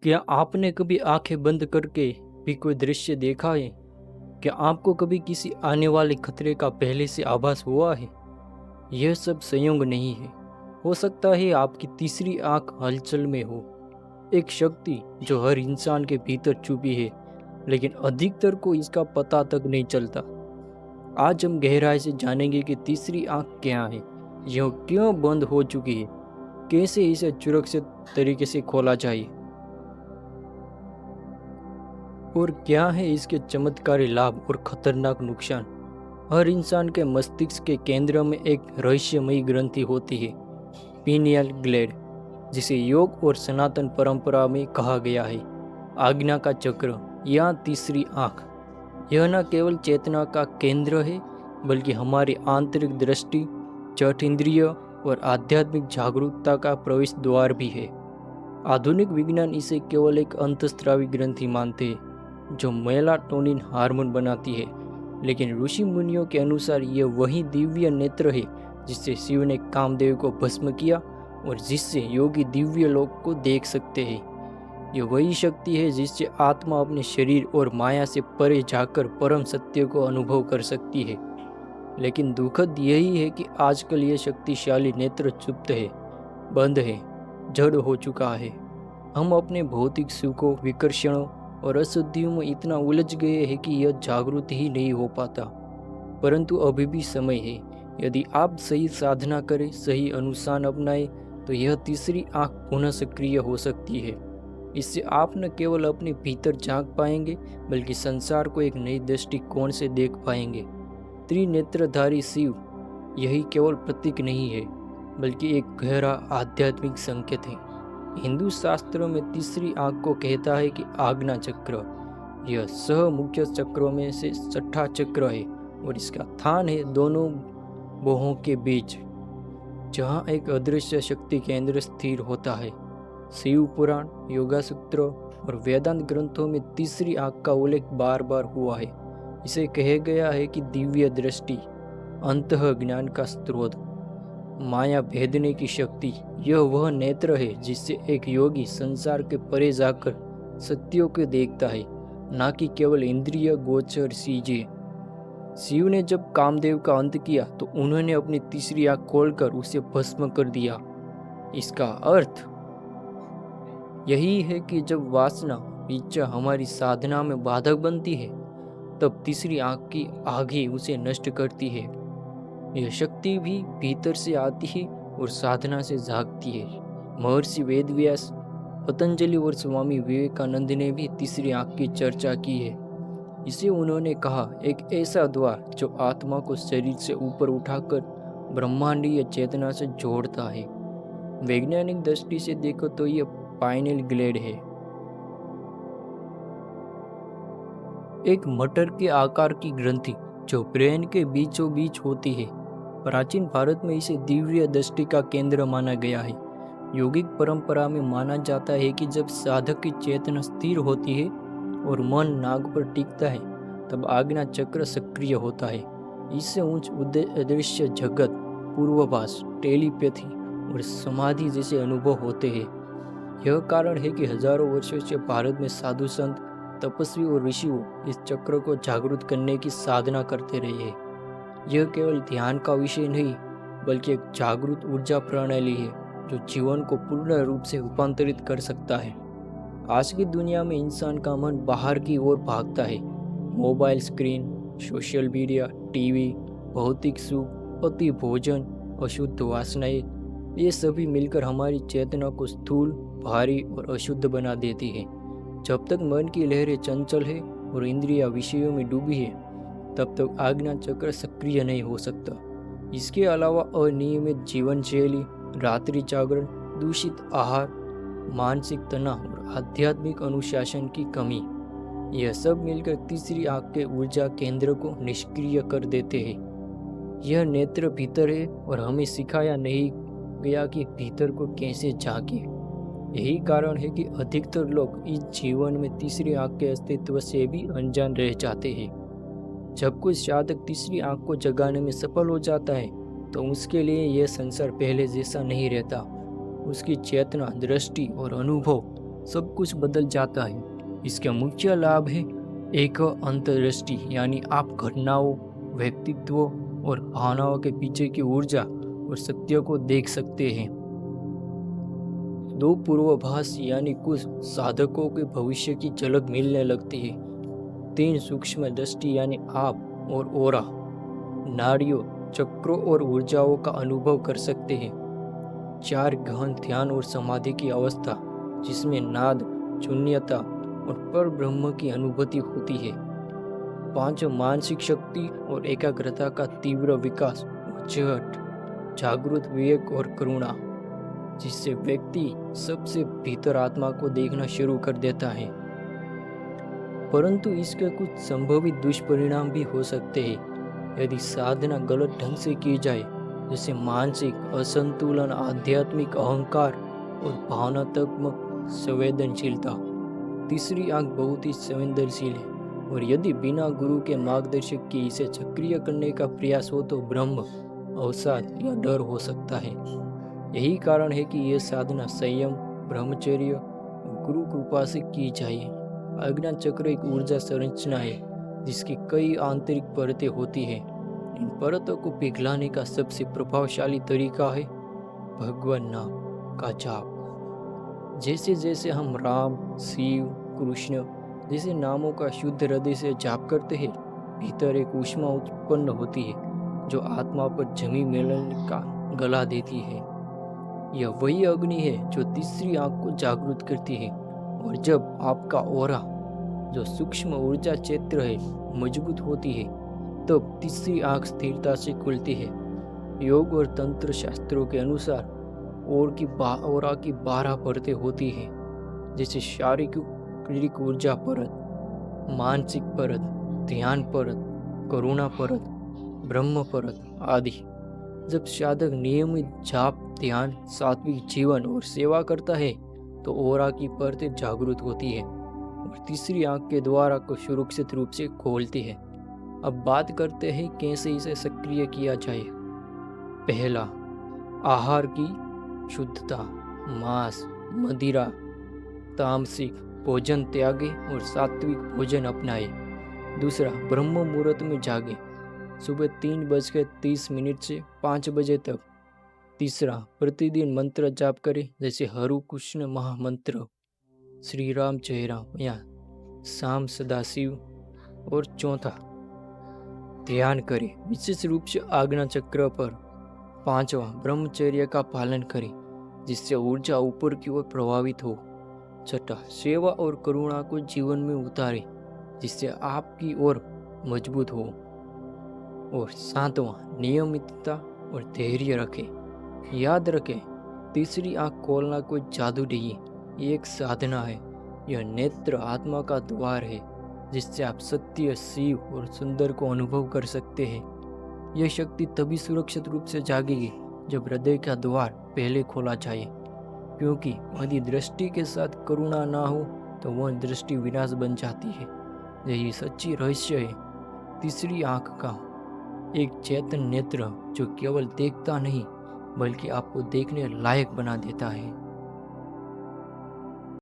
क्या आपने कभी आंखें बंद करके भी कोई दृश्य देखा है? क्या आपको कभी किसी आने वाले खतरे का पहले से आभास हुआ है? यह सब संयोग नहीं है। हो सकता है आपकी तीसरी आंख हलचल में हो, एक शक्ति जो हर इंसान के भीतर छुपी है, लेकिन अधिकतर को इसका पता तक नहीं चलता। आज हम गहराई से जानेंगे कि तीसरी आंख क्या है, यह क्यों बंद हो चुकी है, कैसे इसे सुरक्षित तरीके से खोला जाए और क्या है इसके चमत्कारी लाभ और खतरनाक नुकसान। हर इंसान के मस्तिष्क के केंद्र में एक रहस्यमयी ग्रंथि होती है, पीनियल ग्लैंड, जिसे योग और सनातन परंपरा में कहा गया है आज्ञा का चक्र या तीसरी आंख। यह न केवल चेतना का केंद्र है, बल्कि हमारी आंतरिक दृष्टि, छठ इंद्रिय और आध्यात्मिक जागरूकता का प्रवेश द्वार भी है। आधुनिक विज्ञान इसे केवल एक अंतःस्रावी ग्रंथि मानते हैं जो मेलाटोनिन हार्मोन बनाती है, लेकिन ऋषि मुनियों के अनुसार यह वही दिव्य नेत्र है जिससे शिव ने कामदेव को भस्म किया और जिससे योगी दिव्य लोक को देख सकते हैं। यह वही शक्ति है जिससे आत्मा अपने शरीर और माया से परे जाकर परम सत्य को अनुभव कर सकती है। लेकिन दुखद यही है कि आजकल यह शक्तिशाली नेत्र चुप्त है, बंद है, जड़ हो चुका है। हम अपने भौतिक सुखों, विकर्षणों और अशुद्धियों में इतना उलझ गए हैं कि यह जागृत ही नहीं हो पाता। परंतु अभी भी समय है। यदि आप सही साधना करें, सही अनुष्ठान अपनाएं, तो यह तीसरी आंख पुनः सक्रिय हो सकती है। इससे आप न केवल अपने भीतर झांक पाएंगे, बल्कि संसार को एक नई दृष्टिकोण से देख पाएंगे। त्रिनेत्रधारी शिव यही केवल प्रतीक नहीं है, बल्कि एक गहरा आध्यात्मिक संकेत है। हिंदू शास्त्रों में तीसरी आंख को कहता है कि आज्ञा चक्र। यह सह मुख्य चक्रों में से छठा चक्र है और इसका स्थान है दोनों भुवों के बीच, जहाँ एक अदृश्य शक्ति केंद्र स्थिर होता है। शिव पुराण, योगा सूत्र और वेदांत ग्रंथों में तीसरी आंख का उल्लेख बार बार हुआ है। इसे कहा गया है कि दिव्य दृष्टि, अंतः ज्ञान का स्रोत, माया भेदने की शक्ति, यह वह नेत्र है जिससे एक योगी संसार के परे जाकर सत्यों को देखता है, ना कि केवल इंद्रिय गोचर चीजें। शिव ने जब कामदेव का अंत किया तो उन्होंने अपनी तीसरी आंख खोलकर उसे भस्म कर दिया। इसका अर्थ यही है कि जब वासना, इच्छा हमारी साधना में बाधक बनती है, तब तीसरी आंख की आग ही उसे नष्ट करती है। यह शक्ति भी भीतर से आती है और साधना से जागती है। महर्षि वेदव्यास, पतंजलि और स्वामी विवेकानंद ने भी तीसरी आंख की चर्चा की है। इसे उन्होंने कहा एक ऐसा द्वार जो आत्मा को शरीर से ऊपर उठाकर ब्रह्मांडीय चेतना से जोड़ता है। वैज्ञानिक दृष्टि से देखो तो यह पाइनियल ग्लैंड है, एक मटर के आकार की ग्रंथि जो ब्रेन के बीचों बीच होती है। प्राचीन भारत में इसे दिव्य दृष्टि का केंद्र माना गया है। योगिक परंपरा में माना जाता है कि जब साधक की चेतना स्थिर होती है और मन नाग पर टिकता है, तब आज्ञा चक्र सक्रिय होता है। इससे उच्च अदृश्य जगत, पूर्वाभास, टेलीपैथी और समाधि जैसे अनुभव होते हैं। यह कारण है कि हजारों वर्षों से भारत में साधु संत, तपस्वी और ऋषियों इस चक्र को जागृत करने की साधना करते रहे हैं। यह केवल ध्यान का विषय नहीं, बल्कि एक जागृत ऊर्जा प्रणाली है जो जीवन को पूर्ण रूप से रूपांतरित कर सकता है। आज की दुनिया में इंसान का मन बाहर की ओर भागता है। Mobile screen, social media, TV, भौतिक सुख, अति भोजन, अशुद्ध वासनाएं, ये सभी मिलकर हमारी चेतना को स्थूल, भारी और अशुद्ध बना देती है। जब तक मन की लहरें चंचल है और इंद्रियां विषयों में डूबी है, तब तक आज्ञा चक्र सक्रिय नहीं हो सकता। इसके अलावा अनियमित जीवन शैली, रात्रि जागरण, दूषित आहार, मानसिक तनाव और आध्यात्मिक अनुशासन की कमी, यह सब मिलकर तीसरी आंख के ऊर्जा केंद्र को निष्क्रिय कर देते हैं। यह नेत्र भीतर है और हमें सिखाया नहीं गया कि भीतर को कैसे झांके। यही कारण है कि अधिकतर लोग इस जीवन में तीसरी आंख के अस्तित्व से भी अनजान रह जाते हैं। जब कोई साधक तीसरी आंख को जगाने में सफल हो जाता है, तो उसके लिए यह संसार पहले जैसा नहीं रहता। उसकी चेतना, दृष्टि और अनुभव सब कुछ बदल जाता है। इसका मुख्य लाभ है एक अंतर्दृष्टि, यानी आप घटनाओं, व्यक्तित्व और भावनाओं के पीछे की ऊर्जा और सत्य को देख सकते हैं। दो पूर्वाभास, यानी कुछ साधकों के भविष्य की झलक मिलने लगती है। 3 सूक्ष्म दृष्टि, यानी आप और ओरा, नाड़ियों, चक्रों और ऊर्जाओं का अनुभव कर सकते हैं। 4 गहन ध्यान और समाधि की अवस्था, जिसमें नाद, शून्यता और पर ब्रह्म की अनुभूति होती है। 5 मानसिक शक्ति और एकाग्रता का तीव्र विकास, जागृत विवेक और करुणा, जिससे व्यक्ति सबसे भीतर आत्मा को देखना शुरू कर देता है। परंतु इसके कुछ संभावित दुष्परिणाम भी हो सकते हैं यदि साधना गलत ढंग से की जाए, जैसे मानसिक असंतुलन, आध्यात्मिक अहंकार और भावनात्मक संवेदनशीलता। तीसरी आंख बहुत ही संवेदनशील है, और यदि बिना गुरु के मार्गदर्शक के इसे सक्रिय करने का प्रयास हो तो भ्रम, अवसाद या डर हो सकता है। यही कारण है कि यह साधना संयम, ब्रह्मचर्य और गुरु कृपा से की जाए। अज्ञान चक्र एक ऊर्जा संरचना है जिसकी कई आंतरिक परतें होती हैं। इन परतों को पिघलाने का सबसे प्रभावशाली तरीका है भगवान नाम का जाप। जैसे जैसे हम राम, शिव, कृष्ण जैसे नामों का शुद्ध हृदय से जाप करते हैं, भीतर एक ऊष्मा उत्पन्न होती है जो आत्मा पर जमी मेलन का गला देती है। यह वही अग्नि है जो तीसरी आंख को जागृत करती है, और जब आपका ओरा, जो सूक्ष्म ऊर्जा क्षेत्र है, मजबूत होती है, तब तीसरी आंख स्थिरता से खुलती है। योग और तंत्र शास्त्रों के अनुसार ओरा की 12 परतें होती हैं, जैसे शारीरिक ऊर्जा परत, मानसिक परत, ध्यान परत, करुणा परत, ब्रह्म परत आदि। जब साधक नियमित जाप, ध्यान, सात्विक जीवन और सेवा करता है तो ओरा की परतें जागृत होती है और तीसरी आंख के द्वारा को सुरक्षित रूप से खोलती है। अब बात करते हैं कैसे इसे सक्रिय किया जाए। पहला, आहार की शुद्धता, मांस, मदिरा, तामसिक भोजन त्यागे और सात्विक भोजन अपनाए। दूसरा, ब्रह्म मुहूर्त में जागे, सुबह 3:30 से 5 बजे तक। तीसरा, प्रतिदिन मंत्र जाप करें, जैसे हरु कृष्ण महामंत्र, श्री राम जय राम या शाम सदाशिव। और चौथा, ध्यान करें, विशेष रूप से आज्ञा चक्र पर। पांचवा, ब्रह्मचर्य का पालन करें, जिससे ऊर्जा ऊपर की ओर प्रभावित हो। छठा, सेवा और करुणा को जीवन में उतारें, जिससे आपकी ओर मजबूत हो। और सातवां, नियमितता और धैर्य रखें। याद रखें, तीसरी आंख खोलना कोई जादू नहीं, ये एक साधना है। यह नेत्र आत्मा का द्वार है, जिससे आप सत्य, शिव और सुंदर को अनुभव कर सकते हैं। यह शक्ति तभी सुरक्षित रूप से जागेगी जब हृदय का द्वार पहले खोला जाए, क्योंकि यदि दृष्टि के साथ करुणा ना हो तो वह दृष्टि विनाश बन जाती है। यही सच्ची रहस्य है तीसरी आंख का, एक चेतन नेत्र जो केवल देखता नहीं बल्कि आपको देखने लायक बना देता है।